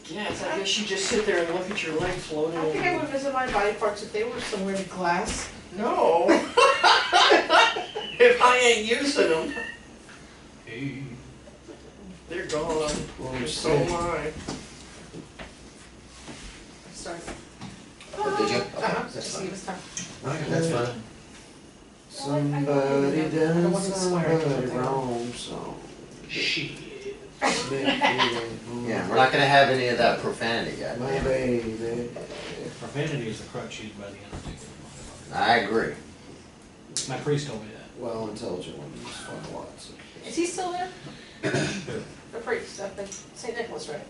Yes, I guess you just sit there and look at your leg floating. I think I would visit my body parts if they were somewhere in glass. No. If I ain't using them, Hey. they're gone. So am I. Sorry. Oh, did you? Just That's to give fine. us time. Okay, that's fine. Somebody I done wasn't swearing. somebody wrong, so. Shit. Yeah, we're not gonna have any of that profanity yet. My baby. Profanity is the crutch used by the Undertaker. I agree. My priest told me that. Well, intelligent ones use fun a lot, so. Is he still there? Who? The priest up at St. Nicholas, right?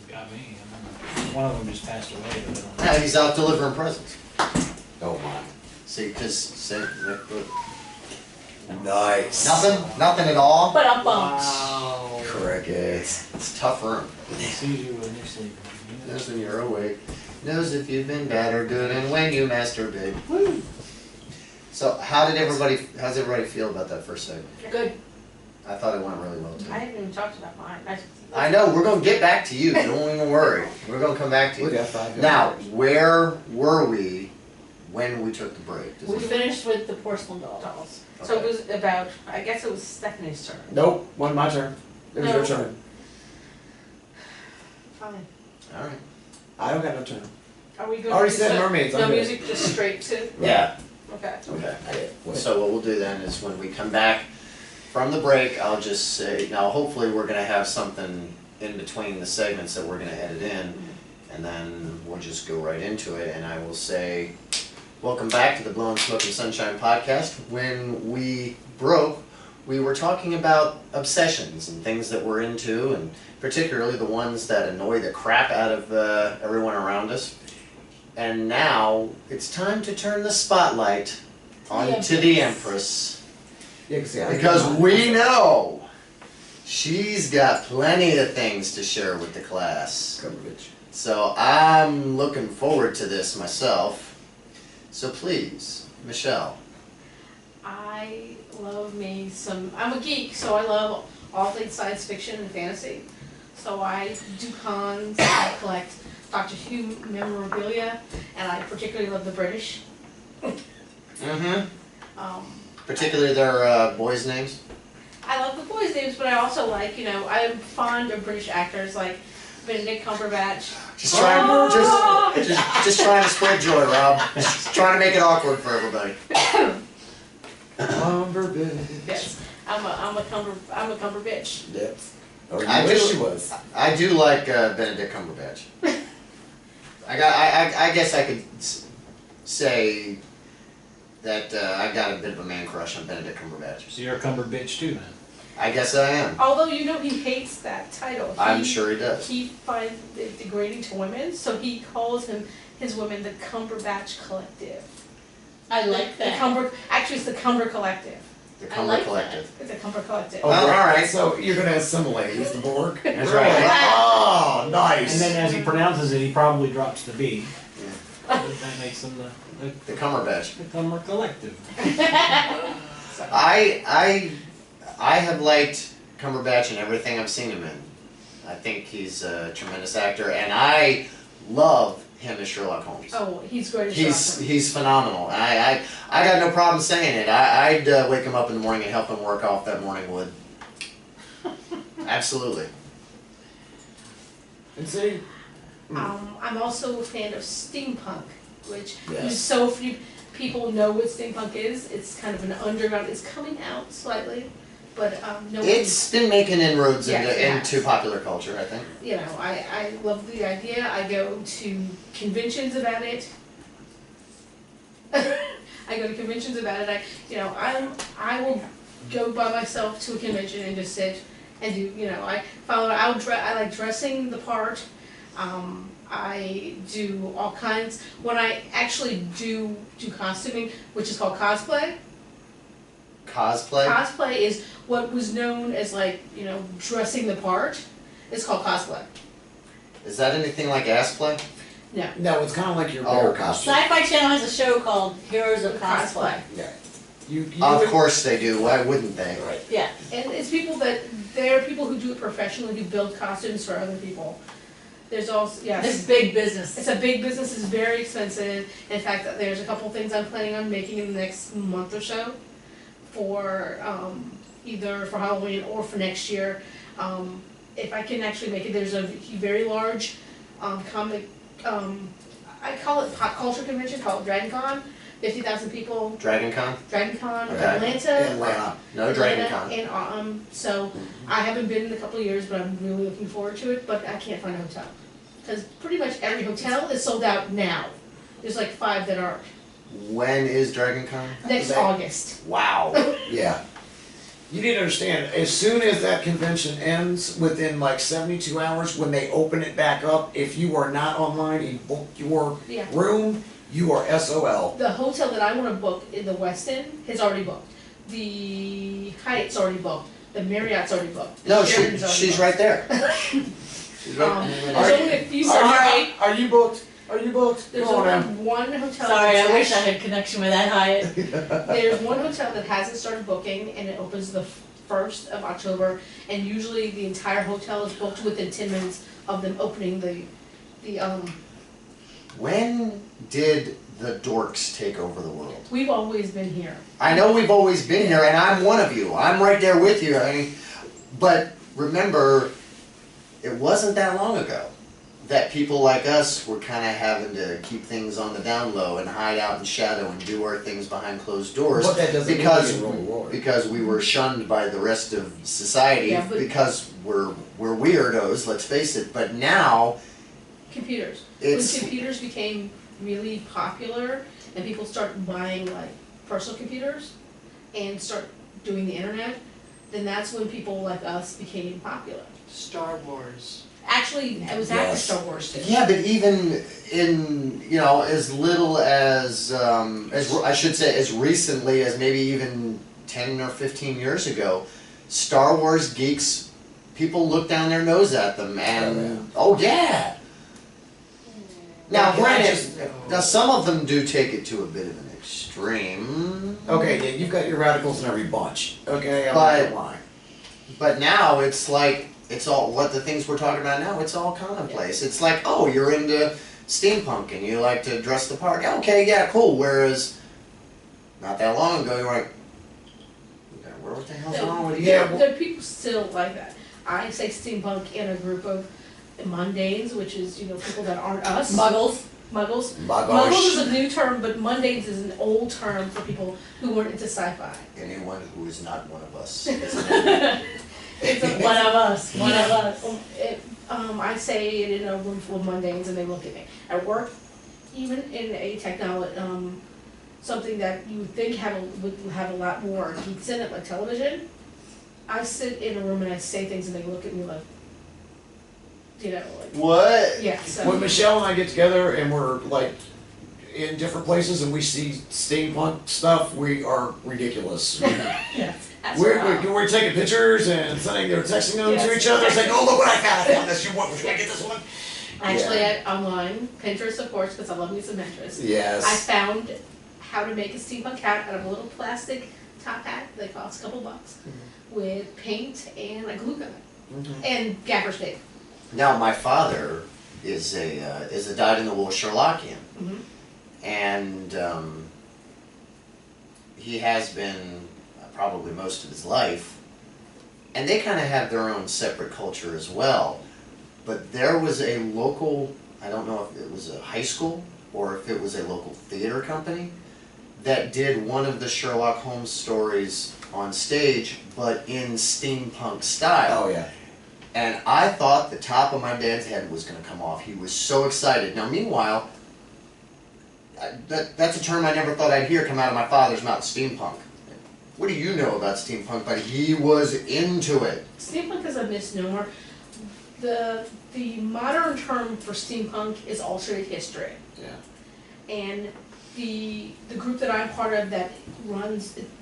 Got me. I remember. One of them just passed away, but I don't know. Yeah, he's out delivering presents. Oh my. See, cause Nice. nothing at all. But I'm bummed. Wow. Crickets. It's a tough room. He sees you when you're sleeping. Knows when you're awake. Knows if you've been bad or good, and when you masturbate. Woo. So, how's everybody feel about that first segment? Good. I thought it went really well too. I haven't even talked about mine. I know, we're gonna get back to you, don't even worry. We're gonna come back to We you. got 5 Now, hours. where were we when we took the break? Does We it- finished with the porcelain dolls. So it was about, I guess it was Stephanie's turn. Nope, wasn't my turn. It was No. your turn. Fine. Alright. I don't got no turn. Are we good? Already said mermaids, No I'm good. music, just straight to? Yeah, Okay. okay. What? So what we'll do then is when we come back from the break, I'll just say, now hopefully we're gonna have something in between the segments that we're gonna edit in, and then we'll just go right into it, and I will say, welcome back to the Blowing Smoke and Sunshine podcast. When we broke, we were talking about obsessions and things that we're into, and particularly the ones that annoy the crap out of everyone around us. And now it's time to turn the spotlight onto the Empress. Yeah, cause see, I Because got mine. we know she's got plenty of things to share with the class. Come bitch. So I'm looking forward to this myself. So please, Michelle. I love me some, I'm a geek, so I love all things science fiction and fantasy. So I do cons, I collect Doctor Who memorabilia, and I particularly love the British. Mm-hmm. Um, Particularly their boys' names. I love the boys' names, but I also like, I am fond of British actors like Benedict Cumberbatch. Just trying, just trying to spread joy, Rob. Just trying to make it awkward for everybody. Cumberbatch. Yes, I'm a Cumberbatch. Yep. Or I you wish do- she was. I do like Benedict Cumberbatch. I guess I could say that I got a bit of a man crush on Benedict Cumberbatch. So you're a cumber bitch too then? I guess I am. Although he hates that title. I'm sure he does. He finds it degrading to women, so he calls his women the Cumberbatch Collective. I like that. Actually, it's the Cumber Collective. The I Cumber like Collective. It's the Cumber Collective. Oh, Well, right. alright. So you're gonna assimilate. He's the Borg. That's right. Oh, nice. And then as he pronounces it, he probably drops the B. Yeah. That makes him The Cumberbatch. the cumber collective. I have liked Cumberbatch in everything I've seen him in. I think he's a tremendous actor, and I love him as Sherlock Holmes. Oh, he's great as Sherlock. He's phenomenal. I got no problem saying it. I'd wake him up in the morning and help him work off that morning wood. Absolutely. And see. I'm also a fan of steampunk, which Yes. so few people know what steampunk is. It's kind of an underground. It's coming out slightly, but no It's been making inroads Yes, it into has. popular culture, I think. I love the idea. I go to conventions about it. I go to conventions about it. I will go by myself to a convention and just sit and do. I like dressing the part. I do all kinds. When I actually do costuming, which is called cosplay. Cosplay? Cosplay is what was known as dressing the part. It's called cosplay. Is that anything like ass play? No, it's kind of like your Oh, bear costume. Sci-Fi Channel has a show called Heroes of Cosplay. Yeah. You Of would- course they do. Why wouldn't they? Right. Yeah, and it's people that, there are people who do it professionally, who build costumes for other people. There's also, yes. This big business. It's a big business, it's very expensive. In fact, there's a couple things I'm planning on making in the next month or so for, either for Halloween or for next year. If I can actually make it, there's a very large, comic, I call it pop culture convention called Dragon Con, 50,000 people, Dragon Con? Dragon Con, Okay. Atlanta. Atlanta. No Dragon Con. And, so, I haven't been in a couple of years, but I'm really looking forward to it, but I can't find a hotel. Cause pretty much every hotel is sold out now. There's like 5 that aren't. When is Dragon Con? Next They- August. Wow. Yeah. You need to understand, as soon as that convention ends, within like 72 hours, when they open it back up, if you are not online and book your Yeah. room, you are SOL. The hotel that I wanna book in the Westin is already booked. The Hyatt's already booked. The Marriott's already booked. The No, Sheraton's already she's booked. right there. She's right. There's Are only a few, Are you booked? Are you booked? there's Come on only now. one hotel. Sorry, that's I wish I actually- had connection with that Hyatt. There's one hotel that hasn't started booking and it opens the 1st of October. And usually the entire hotel is booked within 10 minutes of them opening When did the dorks take over the world? we've always been here. I know we've always been here, and I'm one of you. I'm right there with you. I mean, but remember, it wasn't that long ago that people like us were kind of having to keep things on the down low and hide out in shadow and do our things behind closed doors But that doesn't mean because you can roll because we were shunned by the rest of society Yeah, but- because we're weirdos. Let's face it. But now Computers. it's When computers became really popular and people started buying like personal computers and start doing the internet, then that's when people like us became popular. Star Wars. Actually, it was after Yes. Star Wars too. Yeah, but even in, as little as I should say, as recently as maybe even 10 or 15 years ago, Star Wars geeks, people look down their nose at them and, oh yeah. Now, granted, now some of them do take it to a bit of an extreme. Okay, yeah, you've got your radicals in every bunch. Okay, I'm not But- gonna lie. But now it's like, it's all, what the things we're talking about now, it's all commonplace. It's like, oh, you're into steampunk and you like to dress the part. Yeah, okay, yeah, cool. Whereas, not that long ago, you were like, what the hell's wrong with you? Yeah, There are people still like that. I say steampunk in a group of mundanes, which is, people that aren't us. Muggles. Muggles. My Muggles gosh. is a new term, but mundanes is an old term for people who weren't into sci-fi. Anyone who is not one of us. It's a, One of us. One of us. I say it in a room full of mundanes and they look at me. At work, even in a technology, something that you would think would have a lot more geeks in it, like television, I sit in a room and I say things and they look at me like, like, What? yeah, so. When Michelle and I get together and we're like in different places and we see steampunk stuff, we are ridiculous. Yeah, that's We're, right. we're taking pictures and sending, they're texting them to Yes. each other, saying, "Oh, look what I found! I found this. Should I get this one?" Actually, Yeah. online, Pinterest of course, because I love me some Pinterest. I Yes. found how to make a steampunk hat out of a little plastic top hat, they cost a couple bucks, with paint and a glue gun, and gaffer's tape. Now, my father is a dyed-in-the-wool Sherlockian, Mhm. and he has been probably most of his life, and they kind of have their own separate culture as well. But there was a local, I don't know if it was a high school or if it was a local theater company, that did one of the Sherlock Holmes stories on stage, but in steampunk style. Oh yeah. And I thought the top of my dad's head was going to come off. He was so excited. Now, meanwhile, that's a term I never thought I'd hear come out of my father's mouth, steampunk. What do you know about steampunk? But he was into it. Steampunk is a misnomer. The modern term for steampunk is alternate history. Yeah. And the group that I'm part of that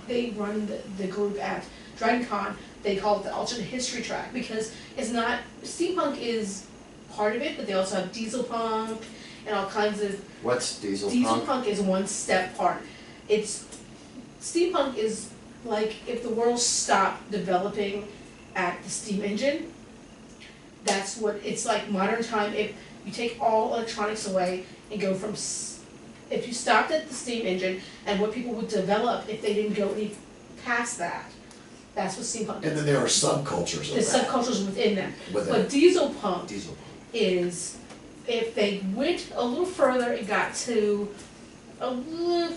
they run the group at Dragon Con, they call it the alternate history track because it's not, steampunk is part of it, but they also have diesel punk and all kinds of, What's diesel diesel punk? punk is one step part. Steampunk is like if the world stopped developing at the steam engine, that's what, it's like modern time, if you take all electronics away and go from, if you stopped at the steam engine and what people would develop if they didn't go any past that, that's what steampunk And is. then there are subcultures The of that subcultures within that. with But it. diesel punk Diesel. is, if they went a little further, it got to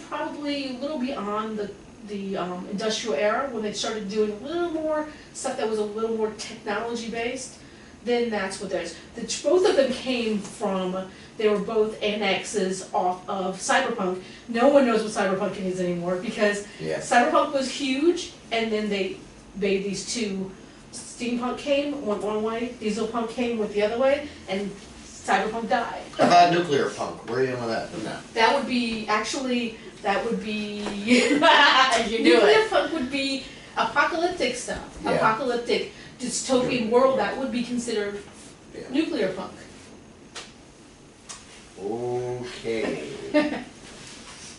probably a little beyond the industrial era, when they started doing a little more stuff that was a little more technology based, then that's what there's. Both of them came from, they were both annexes off of cyberpunk. No one knows what cyberpunk is anymore, because Yeah. cyberpunk was huge, and then they made these two. Steampunk came, went one way, diesel punk came, went the other way, and cyberpunk died. How about nuclear punk? Where are you in with that? No. That would be, actually, that would be, You knew nuclear it. punk would be apocalyptic stuff, Yeah. apocalyptic dystopian world, that would be considered Yeah. nuclear punk. Okay.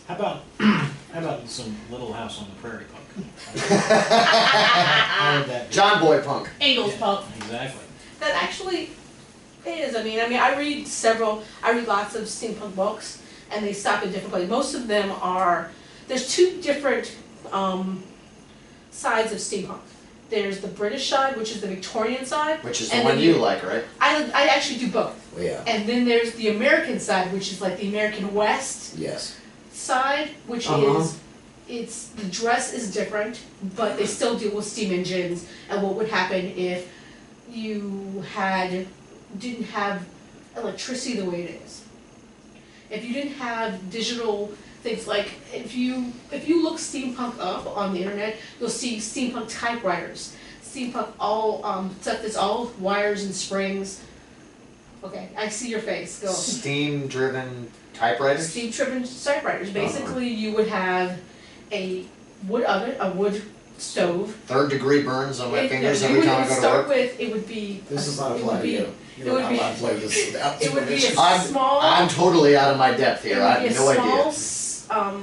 How about some Little House on the Prairie punk? How would that be? John Boy punk. Angles pump. Exactly. That actually is, I mean, I read lots of steampunk books, and they stop in different places. Most of them are, there's two different, sides of steampunk. There's the British side, which is the Victorian side. Which is the And one then you like, right? I actually do both. Yeah, And then there's the American side, which is like the American West yes. side, which Uh-huh. it's, the dress is different, but they still deal with steam engines and what would happen if you didn't have electricity the way it is. If you didn't have digital things, like if you look steampunk up on the internet, you'll see steampunk typewriters, steampunk all stuff that's all wires and springs. Okay, I see your face. Go. Steam driven typewriters? Steam driven typewriters. Basically, you would have a wood oven, a wood stove. 3rd degree burns on my It- fingers you every would time I go to start work. with, it would be. This is not it would applying to be- you. it You're would not be- allowed to play this without It would be a supervision. small. I'm totally out of my depth here. I It would have be no a idea. small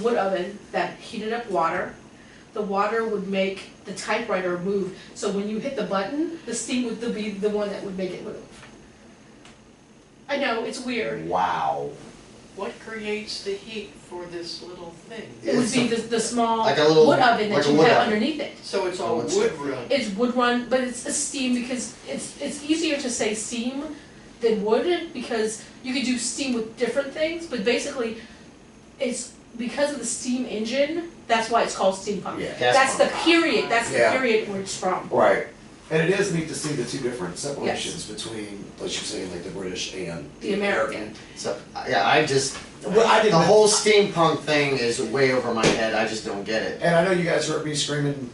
wood oven that heated up water. The water would make the typewriter move. So when you hit the button, the steam would be the one that would make it move. I know, it's weird. Wow. What creates the heat for this little thing? It would be the small Like a little- wood oven like that a you wood have oven. underneath it. So it's all Oh, it's- wood run. It's wood run, but it's a steam because it's easier to say steam than wood, because you could do steam with different things, but basically it's because of the steam engine, that's why it's called steampunk. Yeah. Gas That's the pump. period, that's the Yeah. period where it's from. Right. And it is neat to see the two different separations between, like you're saying, like the British and The American. So, yeah, I just, Well, I didn't. the whole steampunk thing is way over my head. I just don't get it. And I know you guys heard me screaming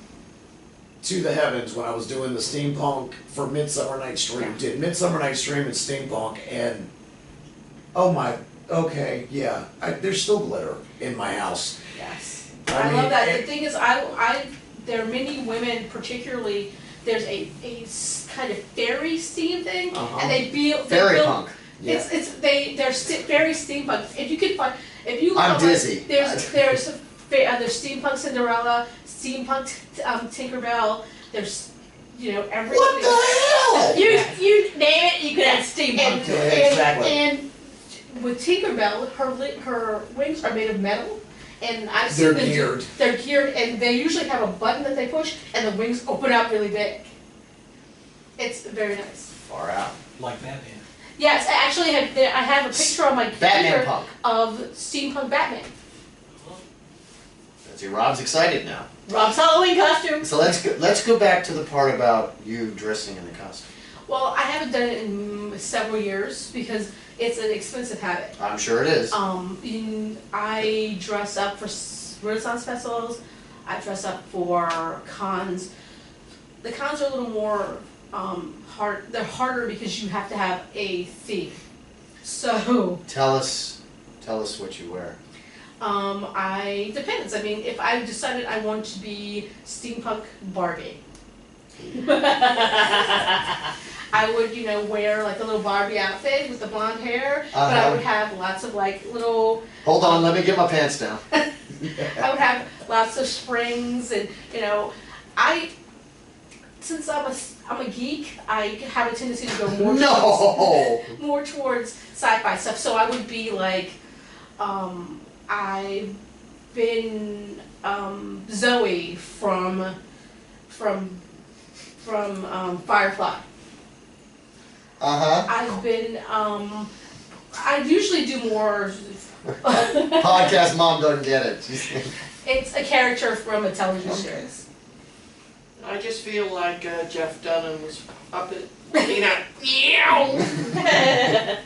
to the heavens when I was doing the steampunk for Midsummer Night's Dream. Did Midsummer Night's Dream and steampunk, and oh my, okay, yeah, there's still glitter in my house. Yes. I I mean, love that. The it- thing is, there are many women, particularly, there's a kind of fairy steam thing, Uh-huh. and they build. Fairy punk. Yeah. They're very steampunk. If you could find, if you look I'm online, dizzy. there's steampunk Cinderella, steampunk Tinkerbell. There's everything. What the hell? You name it, you could have steampunk. And, Yeah, exactly. and with Tinkerbell, her wings are made of metal, and I've seen They're them. geared. They're geared, and they usually have a button that they push, and the wings open up really big. It's very nice. Far out. Like Batman. Yes, I have a picture on my Batman computer punk. of steampunk Batman. See, Rob's excited now. Rob's Halloween costume. So let's go back to the part about you dressing in the costume. Well, I haven't done it in several years because it's an expensive habit. I'm sure it is. I dress up for Renaissance festivals. I dress up for cons. The cons are a little more hard. They're harder because you have to have a theme. So Tell us what you wear. depends. I mean, if I decided I want to be steampunk Barbie, I would, wear like a little Barbie outfit with the blonde hair, but I Uh-huh. would have lots of like little. Hold on, let me get my pants down. I would have lots of springs, and since I'm a geek, I have a tendency to go more No! more towards sci-fi stuff. So I would be like, I've been Zoe from Firefly. Uh-huh. I've been I usually do more. Podcast mom doesn't get it. It's a character from a television series. I just feel like Jeff Dunham was up at, meow.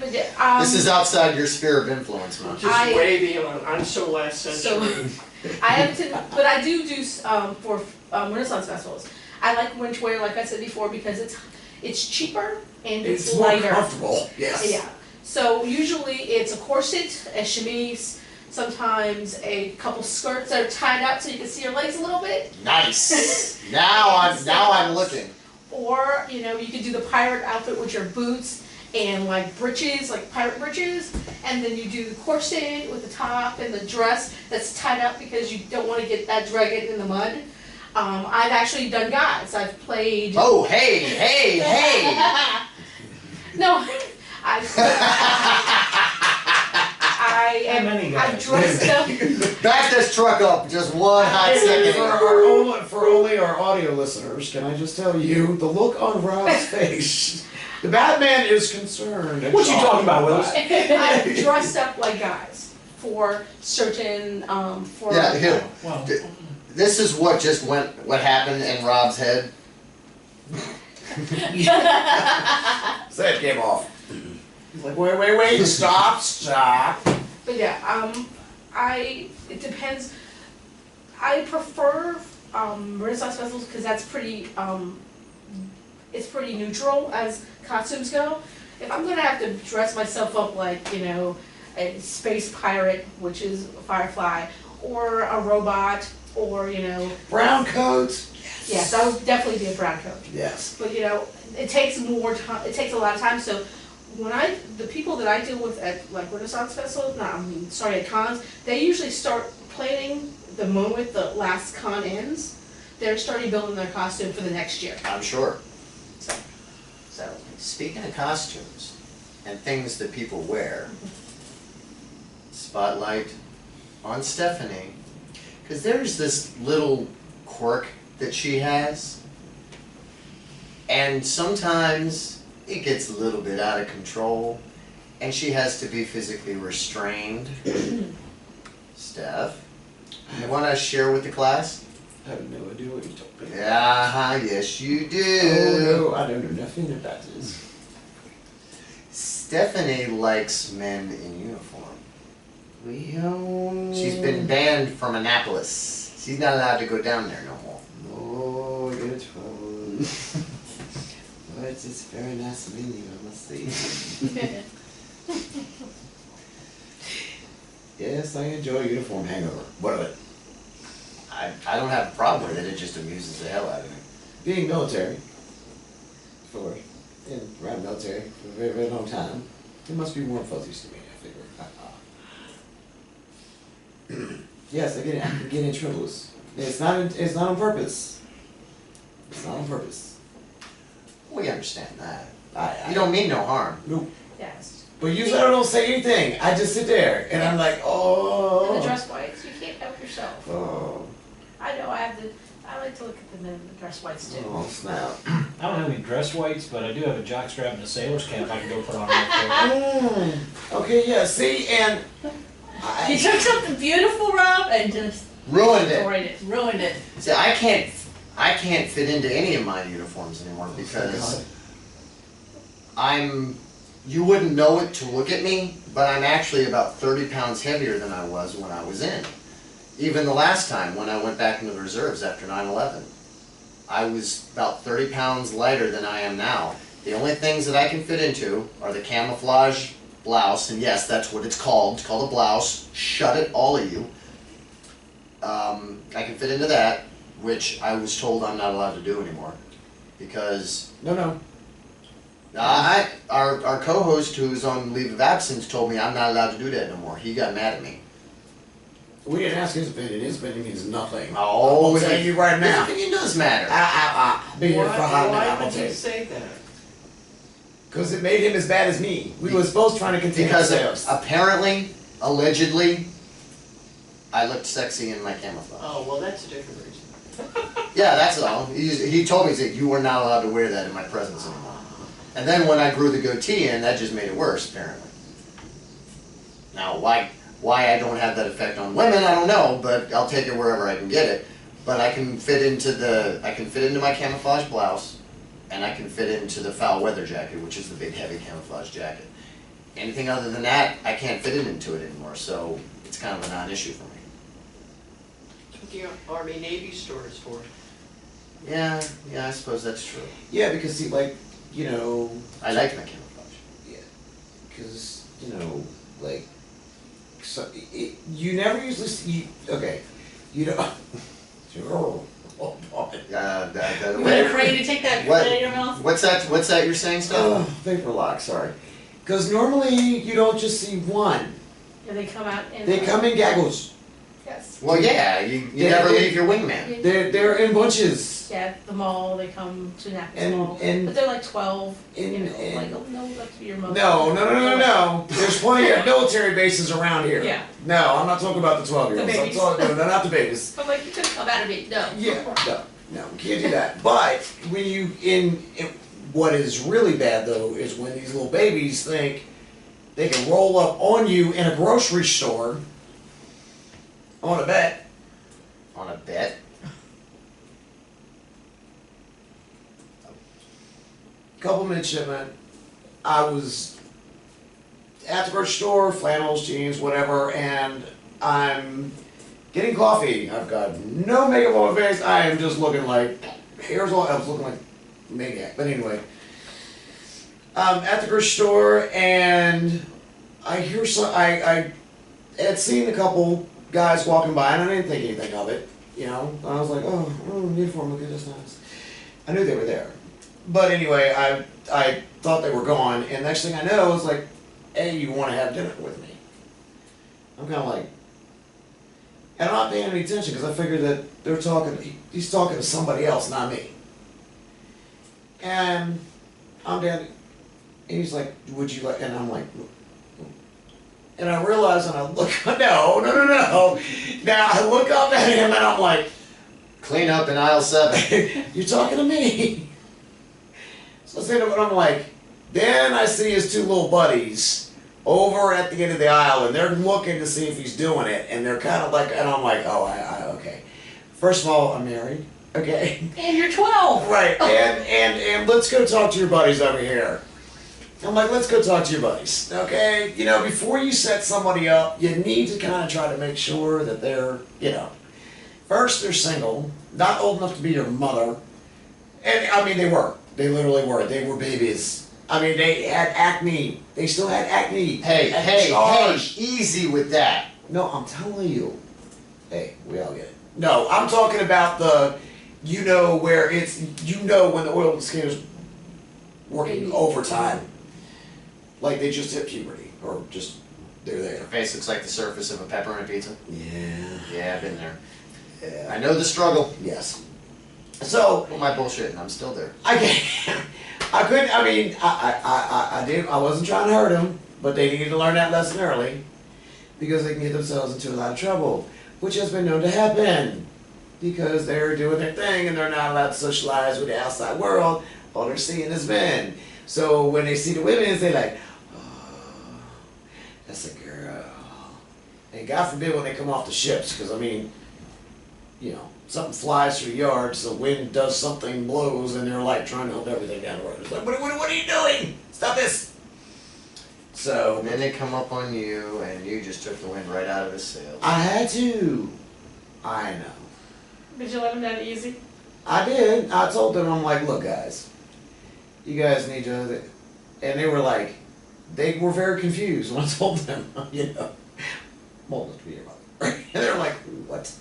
But yeah, This is outside your sphere of influence, man. Just I- way beyond. I'm so last century. I haven't, but I do for Renaissance festivals. I like winter wear, like I said before, because it's cheaper and it's It's more lighter. comfortable, yes. Yeah. So usually it's a corset, a chemise, sometimes a couple skirts that are tied up so you can see your legs a little bit. Nice. Now I'm looking. Or, you could do the pirate outfit with your boots and like breeches, like pirate breeches, and then you do the corset with the top and the dress that's tied up because you don't want to get that dragged in the mud. I've actually done guys. I've played. Oh, hey. No, Many I've guys. dressed up. Back this truck up just one hot For second. for only our audio listeners, can I just tell you, the look on Rob's face, the Batman is concerned. and What you talking about, shocked. Willis? I've dressed up like guys for certain for. Yeah, here. Well, This is what happened in Rob's head. Say it came off. He's like, wait, stop. But yeah, it depends. I prefer Renaissance festivals because that's pretty it's pretty neutral as costumes go. If I'm gonna have to dress myself up like, a space pirate, which is Firefly, or a robot, or, Brown coats. yes, that would definitely be a brown coat. Yes. But it takes more time. It takes a lot of time. So the people that I deal with at like Renaissance festivals, at cons, they usually start planning the moment the last con ends. They're starting building their costume for the next year. I'm sure. So Speaking of costumes and things that people wear, spotlight on Stephanie, because there's this little quirk that she has, and sometimes it gets a little bit out of control, and she has to be physically restrained. Steph, you want to share with the class? I have no idea what you're talking about. Yeah, yes you do. Oh no, I don't know nothing about this. Stephanie likes men in uniform. Well, She's been banned from Annapolis. She's not allowed to go down there no more. Oh, good fun. But it's very nice meeting you, I must say. Yes, I enjoy uniform hangover. What of it? I don't have a problem with it, it just amuses the hell out of me. Being military, around military for a very, very long time, there must be warm fuzzies to me, I figure. Yes, I can get in troubles. It's not on purpose. It's not on purpose. We understand that. I You don't mean no harm. Nope. yes. But usually I don't say anything. I just sit there and I'm like, And oh. the dress whites, you can't help yourself. Oh, I know. I like to look at the men in the dress whites too. oh snap. I don't have any dress weights, but I do have a jockstrap and a sailor's cap I can go put on real quick. Okay, yeah, see, and You took something beautiful, Rob, and just Ruined it. ruined it. See, I can't fit into any of my uniforms anymore because you wouldn't know it to look at me, but I'm actually about 30 pounds heavier than I was when I was in. Even the last time when I went back into the reserves after 9/11, I was about 30 pounds lighter than I am now. The only things that I can fit into are the camouflage blouse, and yes, that's what it's called. It's called a blouse. Shut it, all of you. I can fit into that, which I was told I'm not allowed to do anymore, because no. our co-host who's on leave of absence told me I'm not allowed to do that no more. He got mad at me. We didn't ask his opinion. His opinion means nothing. Oh, I'm telling you right his now. opinion does matter. Be here for a hot minute. Why I'm would gonna you tell say that? Because it made him as bad as me. We was both trying to contain Because ourselves. apparently, allegedly, I looked sexy in my camouflage. Oh, well, that's a different reason. Yeah, that's all. He told me, he said, you were not allowed to wear that in my presence anymore. And then when I grew the goatee in, that just made it worse, apparently. Now, why I don't have that effect on women, I don't know, but I'll take it wherever I can get it. But I can fit into my camouflage blouse, and I can fit into the foul weather jacket, which is the big heavy camouflage jacket. Anything other than that, I can't fit it into it anymore, so it's kind of a non-issue for me. That's what the Army Navy store is for. Yeah, I suppose that's true. Yeah, because see, like, you know, I like my camouflage. because you know, like, so you never usually see. Okay, you know. Oh boy. You been afraid to take that What? out of your mouth? What's that you're saying, Oh, Steph? vapor lock. Sorry. Because normally you don't just see one. Yeah, they come out in. They come in gaggles. Yes. Well, yeah, you Yeah, never they- leave your wingman. They're in bunches. Yeah, the mall, they come to Napa And- Mall, and- but they're like 12, and- you know, and- like, oh, no, that's your mother. No. There's plenty of military bases around here. Yeah. No, I'm not talking about the 12-year-olds. The I'm babies. talking, no, not the babies. But like, you could come out of it, no. Yeah, no, we can't do that. But when you what is really bad though is when these little babies think they can roll up on you in a grocery store on a bet. On a bet? Couple midshipmen. I was at the grocery store, flannels, jeans, whatever, and I'm getting coffee. I've got no makeup on my face. I am just looking like hair's all. I was looking like maniac. But anyway, at the grocery store, and I hear some. I had seen a couple guys walking by, and I didn't think anything of it. You know, I was like, oh, uniform, okay, that's nice. I knew they were there. But anyway, I thought they were gone, and next thing I know, it's like, hey, you want to have dinner with me? I'm kind of like, and I'm not paying any attention because I figured that they're talking, he's talking to somebody else, not me. And I'm down, and he's like, would you like, and I'm like, and I realize, and I look, no. Now I look up at him, and I'm like, Clean up in aisle 7. you're talking to me. So I say to him, and I'm like, then I see his two little buddies over at the end of the aisle, and they're looking to see if he's doing it, and they're kind of like, and I'm like, oh, okay. First of all, I'm married, okay? And you're 12. Right, and let's go talk to your buddies over here. I'm like, let's go talk to your buddies, okay? You know, before you set somebody up, you need to kind of try to make sure that they're, you know, first they're single, not old enough to be your mother, and I mean, they were. They literally were. They were babies. I mean, they had acne. They still had acne. Hey, easy with that. No, I'm telling you. Hey, we all get it. No, I'm talking about the, you know, where it's, you know, when the oil and skin is working overtime. Like they just hit puberty, or just, they're there. Your face looks like the surface of a pepperoni pizza. Yeah. Yeah, I've been there. Yeah. I know the struggle. Yes. So, What am I bullshitting? I'm still there. I can't, I couldn't, I mean, I didn't, I wasn't trying to hurt them, but they needed to learn that lesson early, because they can get themselves into a lot of trouble, which has been known to happen, because they're doing their thing and they're not allowed to socialize with the outside world, all they're seeing is men. So when they see the women, they're like, oh, that's a girl. And God forbid when they come off the ships, because I mean, you know, something flies through the yard, so wind does something, blows, and they're like trying to hold everything down the road. It's like, what are you doing? Stop this! So, And then they come up on you, and you just took the wind right out of his sails. I had to. I know. Did you let them down easy? I did. I told them, I'm like, look guys, you guys need to, and they were like, they were very confused when I told them, you know, I'm old enough to be your mother. And they were like, what?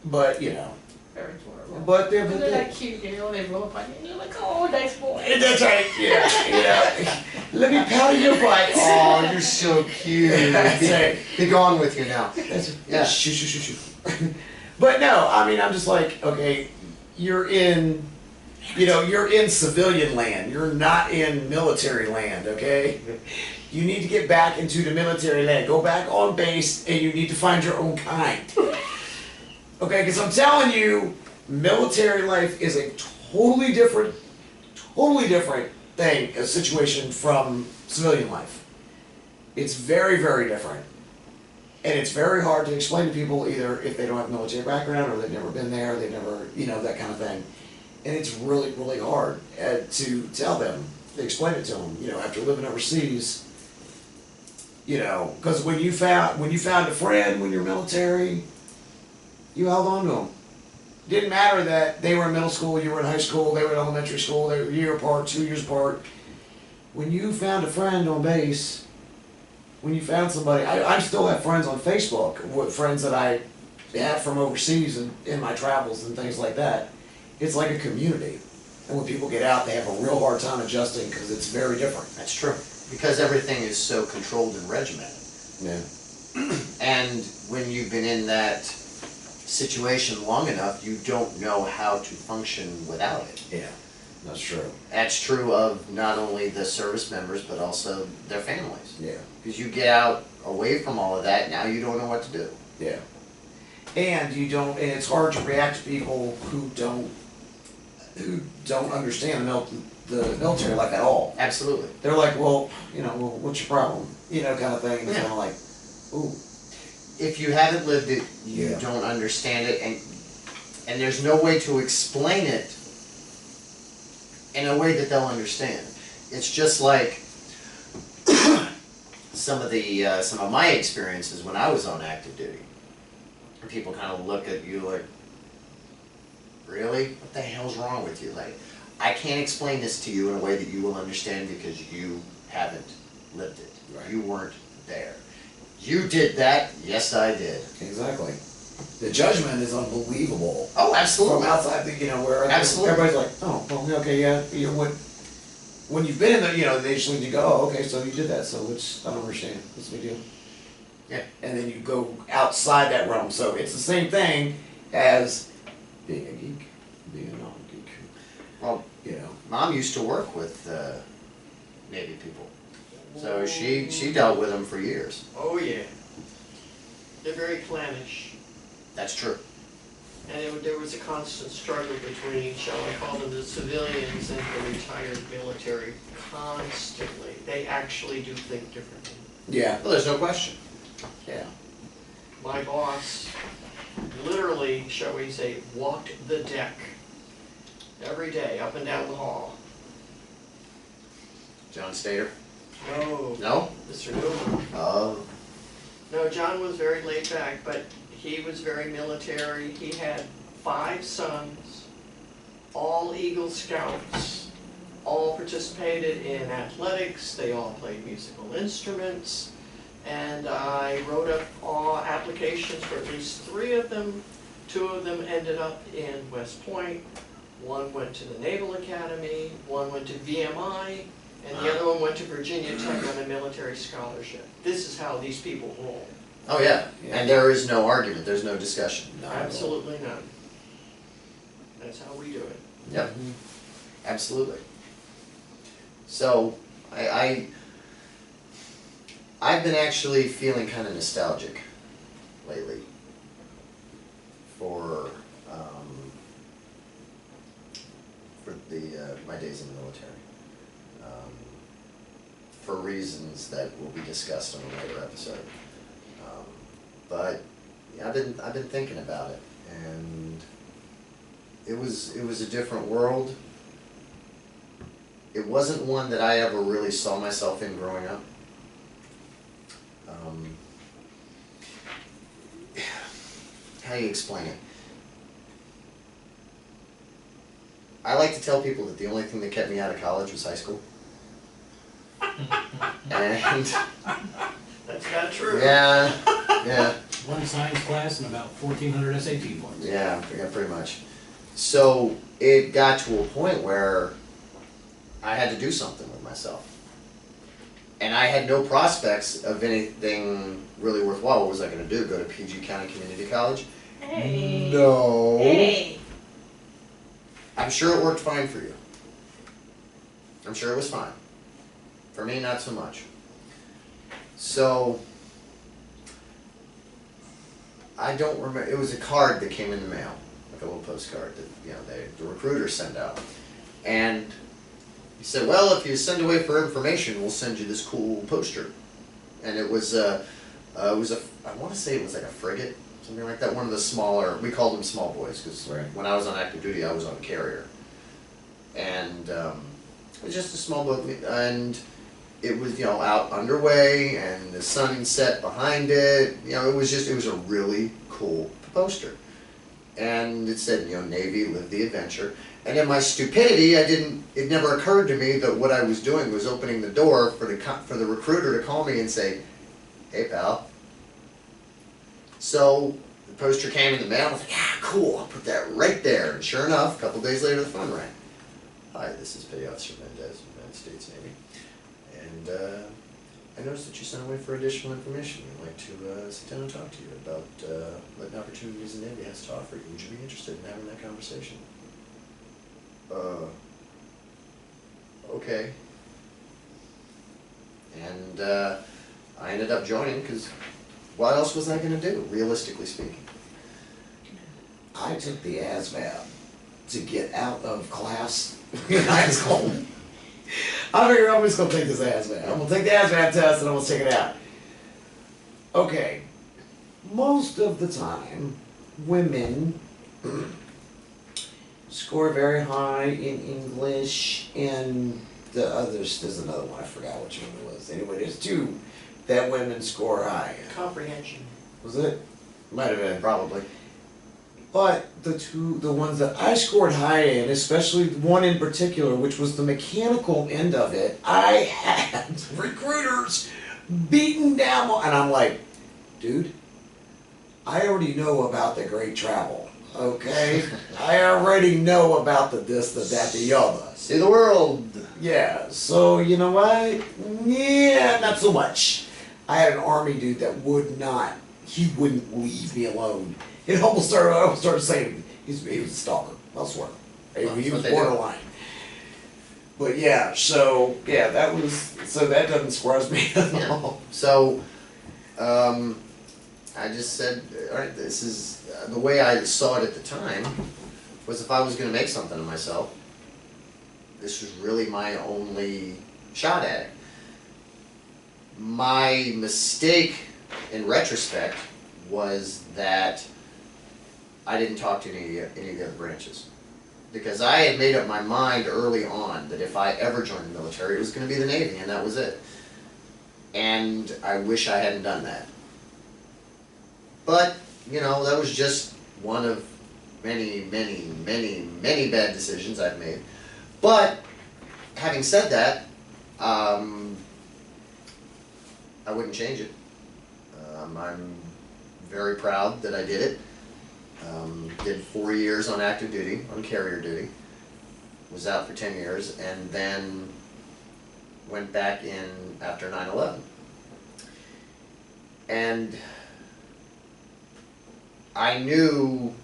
But, you know, Very adorable. but they're, And they're that cute, you know, they roll up on you and you're like, oh, nice boy. That's right, yeah. Let me powder your butt. Oh, you're so cute. That's it. Be gone with you now. Yeah. Shoo, shoo, shoo, shoo. But no, I mean, I'm just like, okay, you're in, you're in civilian land. You're not in military land, okay? You need to get back into the military land. Go back on base, and you need to find your own kind. Okay, because I'm telling you, military life is a totally different thing, a situation from civilian life. It's very, very different. And it's very hard to explain to people either if they don't have military background or they've never been there, they've never, that kind of thing. And it's really, really hard to tell them, to explain it to them, after living overseas. Because when you found a friend when you're military, you held on to them. Didn't matter that they were in middle school, you were in high school, they were in elementary school, they were a year apart, 2 years apart. When you found a friend on base, when you found somebody, I still have friends on Facebook, with friends that I have from overseas and in my travels and things like that. It's like a community. And when people get out, they have a real hard time adjusting because it's very different. That's true. Because everything is so controlled and regimented. Yeah. And when you've been in that situation long enough, you don't know how to function without it. Yeah, that's true. That's true of not only the service members, but also their families. Yeah. Because you get out away from all of that, now you don't know what to do. Yeah. And and it's hard to react to people who don't understand the military life at all. Absolutely. They're like, well, what's your problem? Kind of thing. And it's Yeah. kind of like, ooh. If you haven't lived it, you Yeah. don't understand it, and there's no way to explain it in a way that they'll understand. It's just like some of my experiences when I was on active duty. People kind of look at you like, really? What the hell's wrong with you? Like, I can't explain this to you in a way that you will understand because you haven't lived it. Right. You weren't there. You did that? Yes, I did. Exactly. The judgment is unbelievable. Oh, From absolutely. outside, where Absolutely. everybody's like, oh, well, okay, yeah. When you've been in they just you go, oh, okay, so you did that, so I don't understand. What's the big deal? Yeah. And then you go outside that realm. So it's the same thing as being a geek, being a non-geek. Well, Mom used to work with Navy people, so she dealt with them for years. Oh, yeah. They're very clannish. That's true. And there was a constant struggle between, shall I call them, the civilians and the retired military. Constantly. They actually do think differently. Yeah. Well, there's no question. Yeah. My boss literally, shall we say, walked the deck every day, up and down the hall. John Stater? No, No? Mr. Newman. Oh. No, John was very laid back, but he was very military. He had 5 sons, all Eagle Scouts, all participated in athletics, they all played musical instruments, and I wrote up all applications for at least 3 of them. 2 of them ended up in West Point, 1 went to the Naval Academy, 1 went to VMI, and the other one went to Virginia Tech on a military scholarship. This is how these people roll. Oh, yeah. Yeah. And there is no argument, there's no discussion. Absolutely none. That's how we do it. Yep. Absolutely. So, I've been actually feeling kind of nostalgic lately for my days in the military, for reasons that will be discussed on a later episode. But yeah, I've been thinking about it, and it was a different world. It wasn't one that I ever really saw myself in growing up. How do you explain it? I like to tell people that the only thing that kept me out of college was high school. And That's not true. yeah. One science class and about 1,400 SAT points. Yeah, pretty much. So it got to a point where I had to do something with myself. and I had no prospects of anything really worthwhile. What was I gonna do, go to PG County Community College? Hey. No. Hey. I'm sure it worked fine for you. I'm sure it was fine. For me, not so much. So, I don't remember, it was a card that came in the mail, like a little postcard that, you know, the recruiters send out. And he said, well, if you send away for information, we'll send you this cool poster. And it was I want to say it was like a frigate, something like that, one of the smaller, we called them small boys, because Right. when I was on active duty, I was on carrier. And it was just a small boat, and it was, you know, out underway, and the sun set behind it, you know, it was a really cool poster. And it said, you know, Navy, live the adventure. And in my stupidity, it never occurred to me that what I was doing was opening the door for the recruiter to call me and say, hey pal. So the poster came in the mail, I was like, yeah, cool, I'll put that right there. And sure enough, a couple days later the phone rang. Hi, this is Petty Officer Mendez, United States Navy. And I noticed that you sent away for additional information. We'd like to sit down and talk to you about what opportunities the Navy has to offer you. Would you be interested in having that conversation? Okay. And I ended up joining because what else was I going to do, realistically speaking? I took the ASVAB to get out of class in high school. I figured I'm just gonna take this ASVAB. I'm gonna take the ASVAB test and I'm gonna stick it out. Okay. Most of the time, women score very high in English and the others, there's another one, I forgot which one it was. Anyway, there's two that women score high in. Comprehension. Was it? Might have been. Probably. But the ones that I scored high in, especially one in particular, which was the mechanical end of it, I had recruiters beating down, and I'm like, dude, I already know about the great travel, okay? I already know about the this, the that, the other. See the world. Yeah, so you know what? Yeah, not so much. I had an army dude that he wouldn't leave me alone. I almost started saying he was a stalker. I swear. He Well, was what they do. borderline. But yeah, so yeah, that doesn't surprise me at Yeah. all. So, I just said, all right, this is, the way I saw it at the time was if I was going to make something of myself, this was really my only shot at it. My mistake in retrospect was that I didn't talk to any of the other branches. Because I had made up my mind early on that if I ever joined the military, it was going to be the Navy, and that was it. And I wish I hadn't done that. But, you know, that was just one of many, many, many, many bad decisions I've made. But, having said that, I wouldn't change it. I'm very proud that I did it. Did 4 years on active duty, on carrier duty. Was out for 10 years, and then went back in after 9/11. And I knew,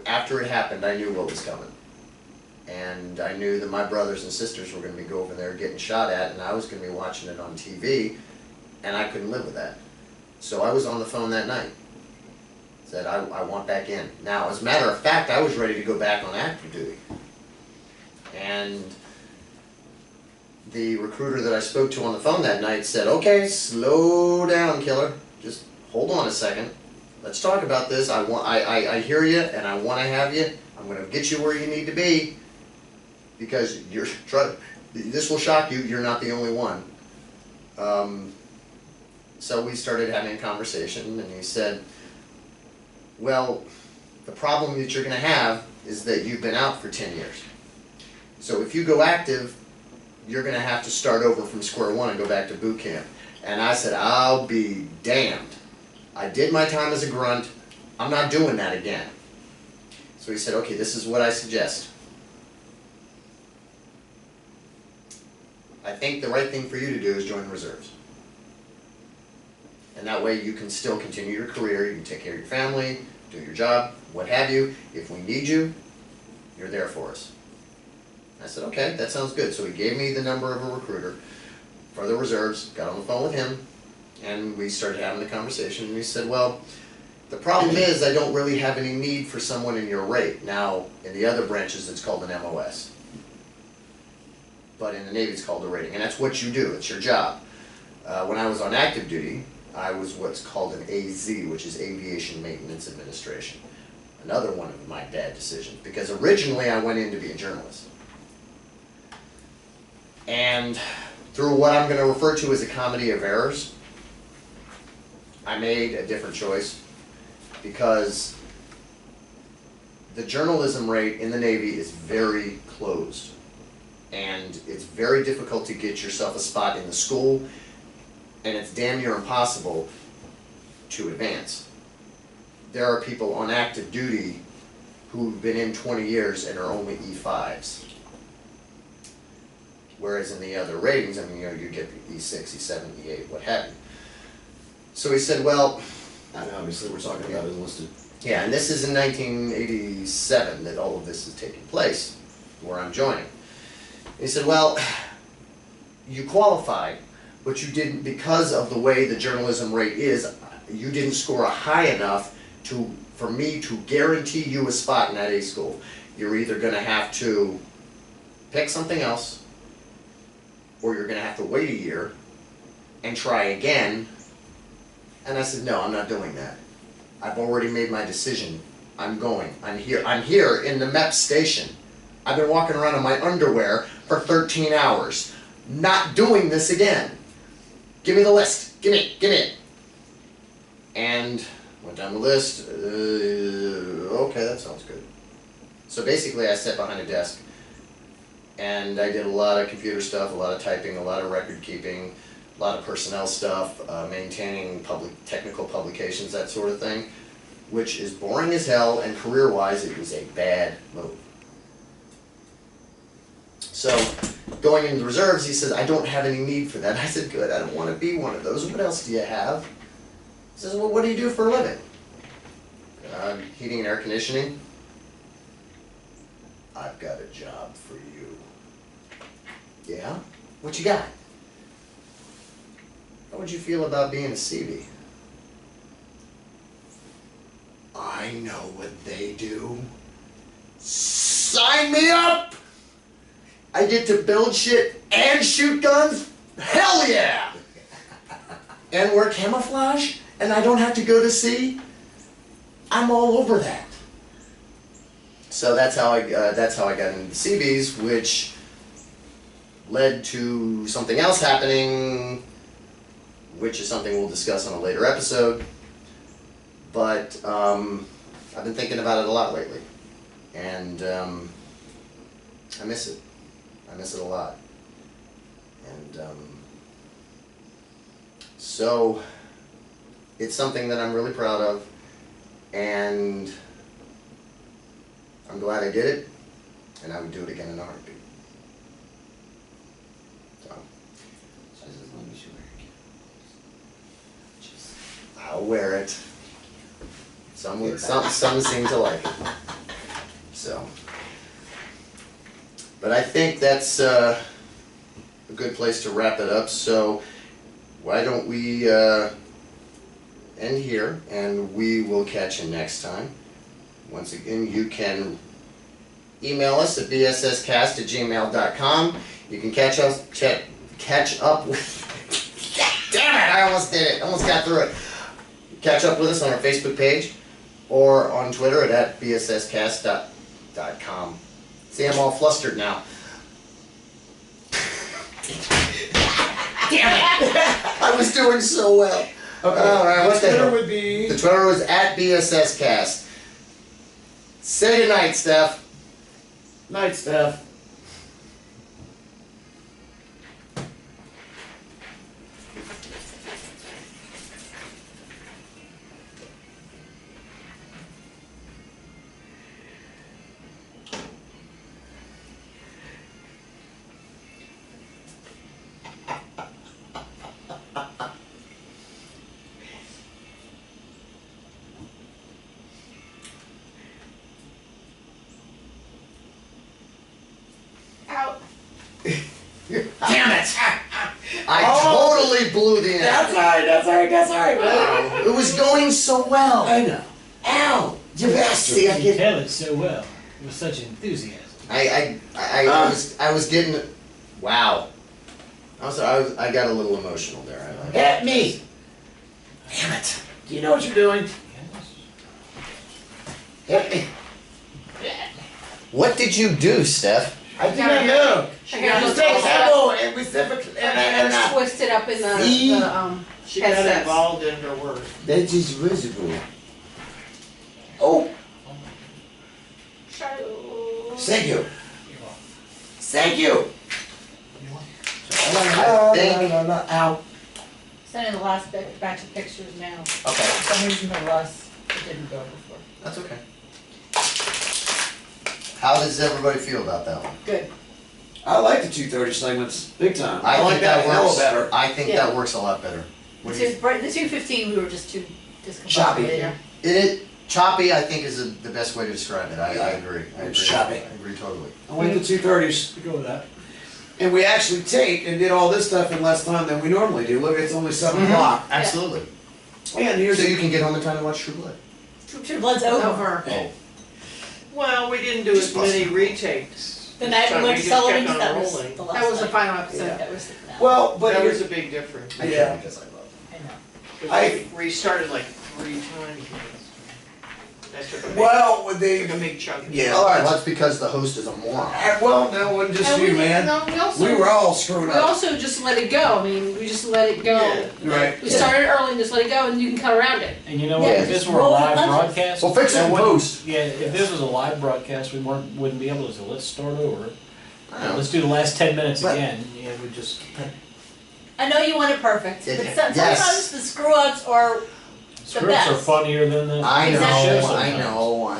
after it happened, I knew what was coming. And I knew that my brothers and sisters were going to be going over there getting shot at, and I was going to be watching it on TV, and I couldn't live with that. So I was on the phone that night. Said, I want back in. Now, as a matter of fact, I was ready to go back on active duty. And the recruiter that I spoke to on the phone that night said, okay, slow down, killer. Just hold on a second. Let's talk about this. I hear you, and I want to have you. I'm going to get you where you need to be, because this will shock you. You're not the only one. So we started having a conversation, and he said, well, the problem that you're going to have is that you've been out for 10 years. So if you go active, you're going to have to start over from square one and go back to boot camp. And I said, I'll be damned. I did my time as a grunt. I'm not doing that again. So he said, okay, this is what I suggest. I think the right thing for you to do is join the reserves. And that way you can still continue your career, you can take care of your family, do your job, what have you. If we need you, you're there for us. I said, okay, that sounds good. So he gave me the number of a recruiter for the reserves, got on the phone with him, and we started having the conversation, and he said, well, the problem is I don't really have any need for someone in your rate. Now, in the other branches, it's called an MOS. But in the Navy, it's called a rating, and that's what you do, it's your job. When I was on active duty, I was what's called an AZ, which is Aviation Maintenance Administration. Another one of my bad decisions, because originally I went in to be a journalist. And through what I'm going to refer to as a comedy of errors, I made a different choice, because the journalism rate in the Navy is very closed. And it's very difficult to get yourself a spot in the school, and it's damn near impossible to advance. There are people on active duty who've been in 20 years and are only E5s. Whereas in the other ratings, I mean, you get the E6, E7, E8, what have you. So he said, well, And obviously we're talking about enlisted. yeah, and this is in 1987 that all of this is taking place, where I'm joining. He said, well, you qualified, but you didn't, because of the way the journalism rate is, you didn't score a high enough for me to guarantee you a spot in that A school. You're either gonna have to pick something else, or you're gonna have to wait a year and try again. And I said, no, I'm not doing that. I've already made my decision. I'm going. I'm here in the MEP station. I've been walking around in my underwear for 13 hours. Not doing this again. Give me the list. Give me it. And went down the list. Okay, that sounds good. So basically I sat behind a desk and I did a lot of computer stuff, a lot of typing, a lot of record keeping, a lot of personnel stuff, maintaining technical publications, that sort of thing, which is boring as hell, and career-wise it was a bad move. So, going into the reserves, he says, I don't have any need for that. I said, good, I don't want to be one of those. What else do you have? He says, well, what do you do for a living? Heating and air conditioning. I've got a job for you. Yeah? What you got? How would you feel about being a CB? I know what they do. Sign me up! I get to build shit and shoot guns? Hell yeah! And wear camouflage? And I don't have to go to sea? I'm all over that. So that's how I got into the CBs, which led to something else happening, which is something we'll discuss on a later episode. But I've been thinking about it a lot lately, and I miss it. I miss it a lot. And so it's something that I'm really proud of, and I'm glad I did it, and I would do it again in a heartbeat. So, Just as long as you wear it. I'll wear it. Some seem to like it. So, but I think that's a good place to wrap it up. So, why don't we end here, and we will catch you next time. Once again, you can email us at bsscast@gmail.com. You can catch up with. Damn it! I almost did it. Almost got through it. Catch up with us on our Facebook page or on Twitter at bsscast.com. See, I'm all flustered now. Damn it! I was doing so well. Okay, All right, what the Twitter hell? would be... The Twitter was at bsscast. Say goodnight, Steph. Night, Steph. I totally blew the end. That's alright, man. It was going so well. I know. Ow! You bastard! See, I You get. tell it so well, with such enthusiasm. I was getting. Wow. I got a little emotional there. At me! Damn it. Do you know what you're doing? Hit me. What did you do, Steph? I did not know. She I got Just it. take elbow and we And it's twisted up in See? She got headsets. involved in her work. That is visible. Oh, thank you. Thank you. I think. Ow. Sending the last batch of pictures now. Okay, For some reason the Russ, it didn't go before. that's okay. How does everybody feel about that one? Good. I like the 2:30 segments, big time. I like think that hell works. better. I think Yeah. that works a lot better. What do you? The 2:15, we were just too Choppy. discombobulated. Choppy, I think, is the best way to describe it. I agree. I agree. Choppy. I agree totally. I went to 2:30s. We go with that. And we actually taped and did all this stuff in less time than we normally do. Look, it's only 7 o'clock. Absolutely. And here's So you can get home in time to watch True Blood. True Blood's over. Over. Oh. Well, we didn't do Just as many busting. retakes. The this night we time. went to just kept Sullivan's, on that was rolling. the last That was the night. final episode. Yeah. That was the finale. well, but That here's was a big difference. I Yeah. can't because I love it. I know. 'Cause I- we restarted like 3 times. That took a big, well, took a they. big chunk. Yeah. All right, well, that's because the host is a moron. Well, no, it wasn't just And you, we, man. no, we also, We were all screwed we up. also just let it go. I mean, we just let it go. Yeah. Right. We started early and just let it go, and you can cut around it. And you know what, Yeah, if this just were a roll the live punches. broadcast. Well, fix it that in wouldn't- post. Yeah, if this was a live broadcast, we wouldn't be able to, so let's start over. I know. Let's do the last 10 minutes But- again, yeah, we just, I know you want it perfect, but Yes. sometimes the screw ups are scripts are best. funnier than the. I know, Exactly. I know.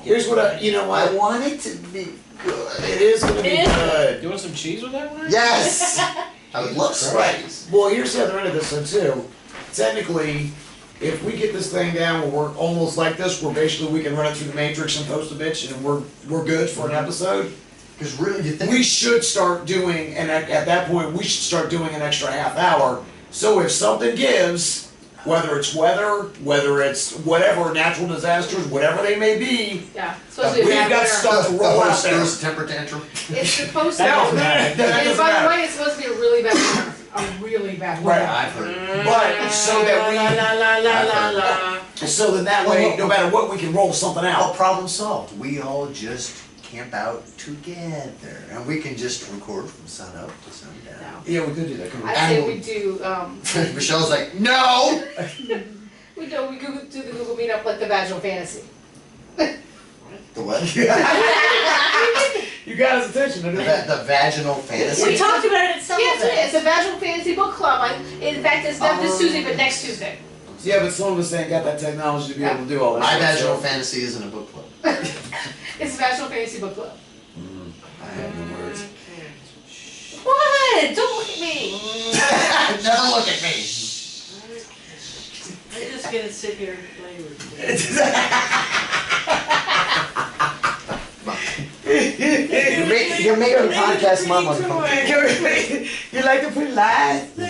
Here's what I, you know I what? want it to be good. It is gonna be It is. good. You want some cheese with that one? Yes! It looks right. Well, here's the other end of this though too. Technically, if we get this thing down where we're almost like this, where basically we can run it through the matrix and post a bitch and we're good for an episode, Because really, you think. we should start doing, and at that point, we should start doing an extra half hour. So if something gives, whether it's weather, whether it's whatever, natural disasters, whatever they may be, Yeah. It's supposed to be a we've bad got winter. stuff to roll out there. Those temper tantrum. It's supposed to That be. doesn't happen. That And doesn't by the matter. way, it's supposed to be a really bad winter. A really bad winter. Right. I've heard. But so that La la la la la la. so then that way, no matter what, we can roll something Well, out. problem solved. We all just camp out together. And we can just record from sun up to sundown. Yeah, we could do that. couldn't we? I say we do. Michelle's like, no! We do the Google Meetup like the Vaginal Fantasy. The what? You got his attention. The vaginal fantasy. We talked about it at some Yeah, of it. it's a Vaginal Fantasy book club. In fact, it's not this Tuesday, but next Tuesday. Yeah, but some of us ain't got that technology to be able to do all that. My stuff, vaginal so- fantasy isn't a book club. It's a Vaginal Fantasy book club. I have no words. What? Don't look at me. Never look at me. I'm just gonna sit here and play with you. You're making a podcast mom uncomfortable. You like to put lies? No,